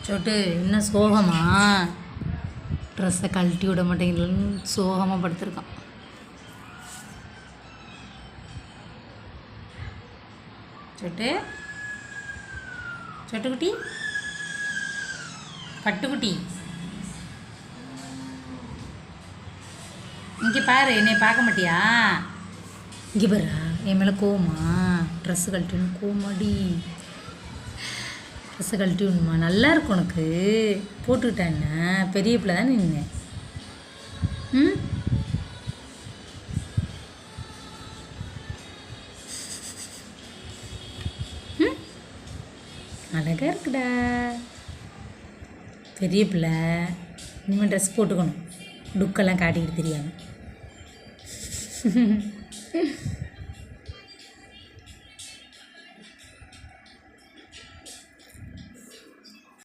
சொட்டு என்ன சோகமா? ட்ரெஸ்ஸை கழட்டி விட மாட்டேங்கலன்னு சோகமாக படுத்திருக்கான். சொட்டு சொட்டுக்குட்டி, பட்டுக்குட்டி, இங்கே பாரு, என்னை பார்க்க மாட்டியா? இங்கே பாரு, என் மேலே கோவமா? ட்ரெஸ்ஸு கழட்டின்னு கோமாடி. ட்ரெஸ்ஸை கழட்டி விடணுமா? நல்லா இருக்கும் உனக்கு, போட்டுக்கிட்டேன். என்ன பெரிய பிள்ளை தான் நின்று. ம் ம் அழகாக இருக்குடா பெரிய பிள்ளை. இனிமேல் ட்ரெஸ் போட்டுக்கணும், லுக்கெல்லாம் காட்டிக்கிட்டு தெரியாமல்.